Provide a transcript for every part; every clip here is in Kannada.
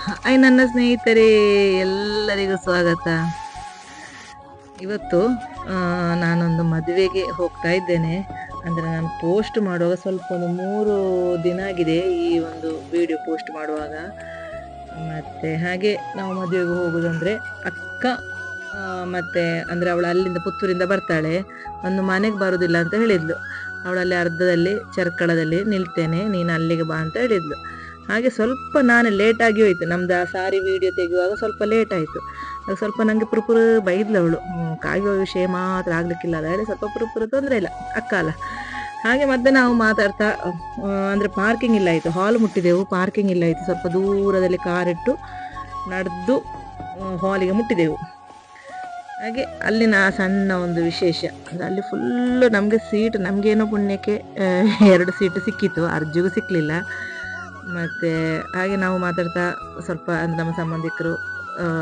ಹಾಯ್ ನನ್ನ ಸ್ನೇಹಿತರೆ, ಎಲ್ಲರಿಗೂ ಸ್ವಾಗತ. ಇವತ್ತು ನಾನೊಂದು ಮದುವೆಗೆ ಹೋಗ್ತಾ ಇದ್ದೇನೆ. ಅಂದರೆ ನಾನು ಪೋಸ್ಟ್ ಮಾಡುವಾಗ ಸ್ವಲ್ಪ ಒಂದು 3 ದಿನ ಆಗಿದೆ ಈ ಒಂದು ವಿಡಿಯೋ ಪೋಸ್ಟ್ ಮಾಡುವಾಗ. ಮತ್ತು ಹಾಗೆ ನಾವು ಮದುವೆಗೆ ಹೋಗೋದಂದರೆ ಅಕ್ಕ ಮತ್ತು ಅಂದರೆ ಅವಳು ಅಲ್ಲಿಂದ ಪುತ್ತೂರಿಂದ ಬರ್ತಾಳೆ. ಒಂದು ಮನೆಗೆ ಬರೋದಿಲ್ಲ ಅಂತ ಹೇಳಿದ್ಲು. ಅವಳಲ್ಲಿ ಅರ್ಧದಲ್ಲಿ ಚರ್ಕಳದಲ್ಲಿ ನಿಲ್ತೇನೆ, ನೀನು ಅಲ್ಲಿಗೆ ಬಾ ಅಂತ ಹೇಳಿದ್ಲು. ಹಾಗೆ ಸ್ವಲ್ಪ ನಾನು ಲೇಟಾಗಿ ಹೋಯಿತು. ನಮ್ದು ಆ ಸಾರಿ ವಿಡಿಯೋ ತೆಗೆಯುವಾಗ ಸ್ವಲ್ಪ ಲೇಟ್ ಆಯಿತು. ಅದು ಸ್ವಲ್ಪ ನನಗೆ ಪುರುಪುರು ಬೈದ್ಲು ಅವಳು. ಕಾಯುವ ವಿಷಯ ಮಾತ್ರ ಆಗಲಿಕ್ಕಿಲ್ಲ ಅಲ್ಲ ಹೇಳಿ ಸ್ವಲ್ಪ ಪುರುಪುರು ತೊಂದರೆ ಇಲ್ಲ, ಅಕ್ಕ ಅಲ್ಲ. ಹಾಗೆ ಮತ್ತೆ ನಾವು ಮಾತಾಡ್ತಾ ಅಂದರೆ ಪಾರ್ಕಿಂಗ್ ಇಲ್ಲ ಆಯಿತು, ಹಾಲ್ ಮುಟ್ಟಿದೆವು, ಪಾರ್ಕಿಂಗ್ ಇಲ್ಲ ಆಯಿತು. ಸ್ವಲ್ಪ ದೂರದಲ್ಲಿ ಕಾರಿಟ್ಟು ನಡೆದು ಹಾಲಿಗೆ ಮುಟ್ಟಿದೆವು. ಹಾಗೆ ಅಲ್ಲಿನ ಸಣ್ಣ ಒಂದು ವಿಶೇಷ ಅಂದರೆ ಅಲ್ಲಿ ಫುಲ್ಲು ನಮಗೆ ಸೀಟ್, ನಮಗೇನೋ ಪುಣ್ಯಕ್ಕೆ 2 ಸೀಟು ಸಿಕ್ಕಿತ್ತು, ಅರ್ಜಿಗೂ ಸಿಕ್ಕಲಿಲ್ಲ. ಮತ್ತು ಹಾಗೆ ನಾವು ಮಾತಾಡ್ತಾ ಸ್ವಲ್ಪ ಅಂದರೆ ನಮ್ಮ ಸಂಬಂಧಿಕರು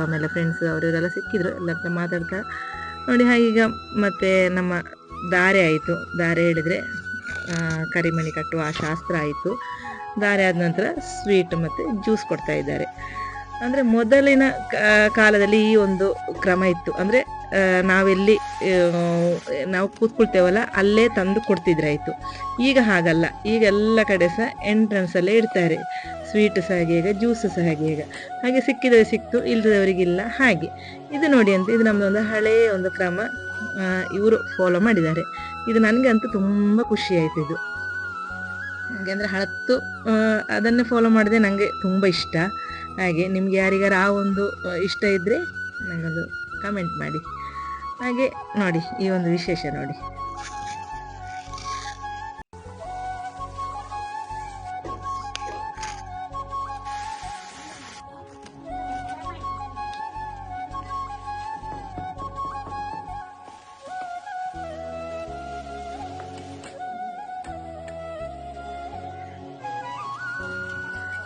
ಆಮೇಲೆ ಫ್ರೆಂಡ್ಸ್ ಅವರೆಲ್ಲ ಸಿಕ್ಕಿದ್ರು. ಎಲ್ಲರ ಹತ್ರ ಮಾತಾಡ್ತಾ ನೋಡಿ ಹಾಗೆ ಈಗ ಮತ್ತೆ ನಮ್ಮ ಧಾರೆ ಆಯಿತು. ಧಾರೆ ಹೇಳಿದರೆ ಕರಿಮಣಿ ಕಟ್ಟುವ ಆ ಶಾಸ್ತ್ರ ಆಯಿತು. ಧಾರೆ ಆದ ನಂತರ ಸ್ವೀಟ್ ಮತ್ತು ಜ್ಯೂಸ್ ಕೊಡ್ತಾ ಇದ್ದಾರೆ. ಅಂದರೆ ಮೊದಲಿನ ಕಾಲದಲ್ಲಿ ಈ ಒಂದು ಕ್ರಮ ಇತ್ತು. ಅಂದರೆ ನಾವೆಲ್ಲಿ ನಾವು ಕೂತ್ಕೊಳ್ತೇವಲ್ಲ ಅಲ್ಲೇ ತಂದು ಕೊಡ್ತಿದ್ರಾಯಿತು. ಈಗ ಹಾಗಲ್ಲ, ಈಗ ಎಲ್ಲ ಕಡೆ ಸಹ ಎಂಟ್ರೆನ್ಸಲ್ಲೇ ಇಡ್ತಾರೆ. ಸ್ವೀಟ್ ಸಹ ಹಾಗೆ, ಈಗ ಜ್ಯೂಸು ಸಹ ಹಾಗೆ. ಹಾಗೆ ಸಿಕ್ಕಿದವರಿಗೆ ಸಿಕ್ತು, ಇಲ್ಲದವರಿಗಿಲ್ಲ. ಹಾಗೆ ಇದು ನೋಡಿ ಅಂತ, ಇದು ನಮ್ಮದೊಂದು ಹಳೆಯ ಒಂದು ಕ್ರಮ ಇವರು ಫಾಲೋ ಮಾಡಿದ್ದಾರೆ. ಇದು ನನಗೆ ಅಂತೂ ತುಂಬ ಖುಷಿ ಆಯಿತು ಇದು. ಹಾಗೆ ಅಂದರೆ ಹಳತ್ತು ಅದನ್ನೇ ಫಾಲೋ ಮಾಡಿದೆ ನನಗೆ ತುಂಬ ಇಷ್ಟ. ಹಾಗೆ ನಿಮ್ಗೆ ಯಾರಿಗಾರು ಆ ಒಂದು ಇಷ್ಟ ಇದ್ದರೆ ನನಗೊಂದು ಕಮೆಂಟ್ ಮಾಡಿ. ಹಾಗೆ ನೋಡಿ ಈ ಒಂದು ವಿಶೇಷ ನೋಡಿ.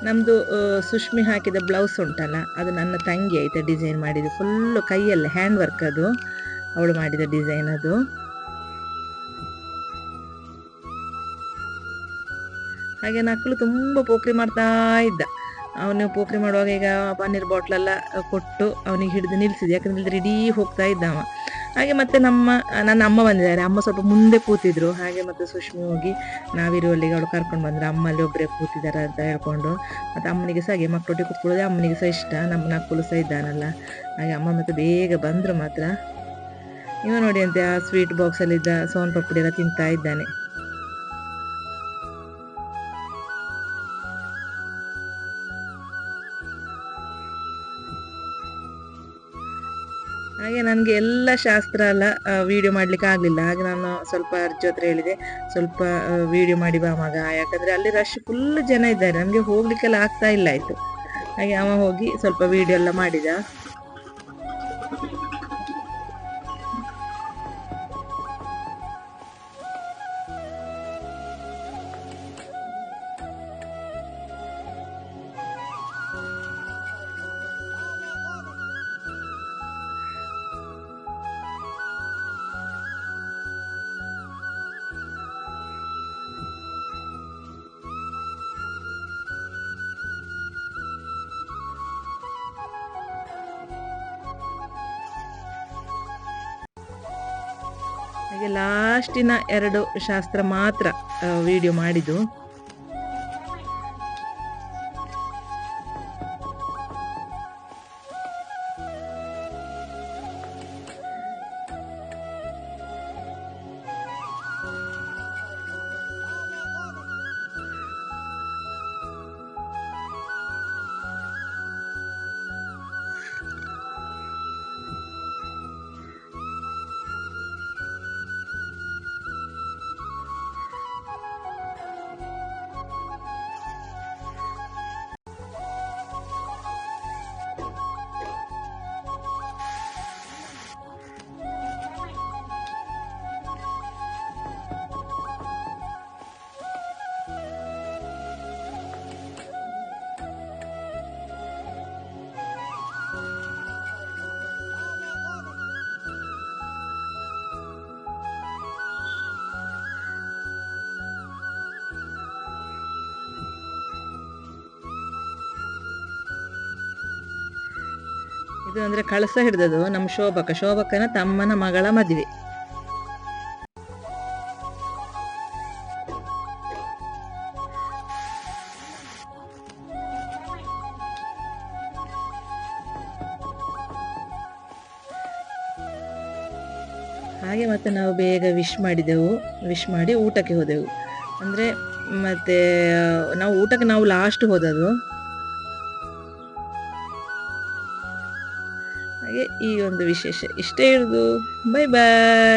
ನಮ್ಮದು ಸುಷ್ಮಿ ಹಾಕಿದ ಬ್ಲೌಸ್ ಉಂಟಲ್ಲ, ಅದು ನನ್ನ ತಂಗಿ ಆಯಿತಾ ಡಿಸೈನ್ ಮಾಡಿದ್ದು. ಫುಲ್ಲು ಕೈಯಲ್ಲೇ ಹ್ಯಾಂಡ್ ವರ್ಕ್, ಅದು ಅವಳು ಮಾಡಿದ ಡಿಸೈನ್ ಅದು. ಹಾಗೆ ನಕ್ಕಲು ತುಂಬ ಪೋಖ್ರಿ ಮಾಡ್ತಾ ಇದ್ದ. ಅವನು ಪೋಖ್ರಿ ಮಾಡುವಾಗ ಈಗ ಪನ್ನೀರ್ ಬಾಟ್ಲೆಲ್ಲ ಕೊಟ್ಟು ಅವನಿಗೆ ಹಿಡಿದು ನಿಲ್ಲಿಸಿದೆ, ಯಾಕಂದ್ರೆ ಇಲ್ಲದ್ರೆ ಇಡೀ ಹೋಗ್ತಾ ಇದ್ದ ಅವ. ಹಾಗೆ ಮತ್ತೆ ನನ್ನ ಅಮ್ಮ ಬಂದಿದ್ದಾರೆ. ಅಮ್ಮ ಸ್ವಲ್ಪ ಮುಂದೆ ಕೂತಿದ್ರು. ಹಾಗೆ ಮತ್ತೆ ಸುಷ್ಮಿ ಹೋಗಿ ನಾವಿರುವಲ್ಲಿಗೆ ಅವಳು ಕರ್ಕೊಂಡು ಬಂದರು. ಅಮ್ಮಲ್ಲಿ ಒಬ್ಬರೇ ಕೂತಿದ್ದಾರೆ ಅಂತ ಹೇಳ್ಕೊಂಡು. ಮತ್ತು ಅಮ್ಮನಿಗೆ ಸಹ ಹಾಗೆ ಮಕ್ಕಳೊಟ್ಟಿಗೆ ಕೂತ್ಕೊಳ್ಳೋದೆ ಅಮ್ಮನಿಗೆ ಸಹ ಇಷ್ಟ, ನಮ್ಮ ನಕ್ಕಲು ಸಹ ಇದ್ದಾನಲ್ಲ. ಹಾಗೆ ಅಮ್ಮ ಮತ್ತೆ ಬೇಗ ಬಂದರು ಮಾತ್ರ. ಇವ ನೋಡಿ ಅಂತೆ ಆ ಸ್ವೀಟ್ ಬಾಕ್ಸಲ್ಲಿದ್ದ ಸೋನ್ ಪಪ್ಪಡಿ ಎಲ್ಲ ತಿಂತಾ ಇದ್ದಾನೆ. ಹಾಗೆ ನನಗೆ ಎಲ್ಲ ಶಾಸ್ತ್ರ ಎಲ್ಲ ವೀಡಿಯೋ ಮಾಡಲಿಕ್ಕೆ ಆಗಲಿಲ್ಲ. ಹಾಗೆ ನಾನು ಸ್ವಲ್ಪ ಅರ್ಜು ಹತ್ರ ಹೇಳಿದೆ, ಸ್ವಲ್ಪ ವೀಡಿಯೋ ಮಾಡಿ ಬಾ ಮಗ, ಯಾಕಂದರೆ ಅಲ್ಲಿ ರಶ್ ಫುಲ್ ಜನ ಇದ್ದಾರೆ, ನಮಗೆ ಹೋಗಲಿಕ್ಕೆಲ್ಲ ಆಗ್ತಾ ಇಲ್ಲ ಆಯಿತು. ಹಾಗೆ ಅವ ಹೋಗಿ ಸ್ವಲ್ಪ ವೀಡಿಯೋ ಎಲ್ಲ ಮಾಡಿದ. ಹಾಗೆ ಲಾಸ್ಟಿನ 2 ಶಾಸ್ತ್ರ ಮಾತ್ರ ವೀಡಿಯೋ ಮಾಡಿದ್ದು. ಇದು ಅಂದರೆ ಕಳಸ ಹಿಡಿದದು ನಮ್ಮ ಶೋಭಕನ ತಮ್ಮನ ಮಗಳ ಮದುವೆ. ಹಾಗೆ ಮತ್ತೆ ನಾವು ಬೇಗ ವಿಶ್ ಮಾಡಿ ಊಟಕ್ಕೆ ಹೋದೆವು. ಅಂದರೆ ಮತ್ತೆ ನಾವು ಊಟಕ್ಕೆ ಲಾಸ್ಟ್ ಹೋದದ್ದು. ಹಾಗೆ ಈ ಒಂದು ವಿಶೇಷ ಇಷ್ಟೇ ಇರೋದು. ಬೈ ಬಾಯ್.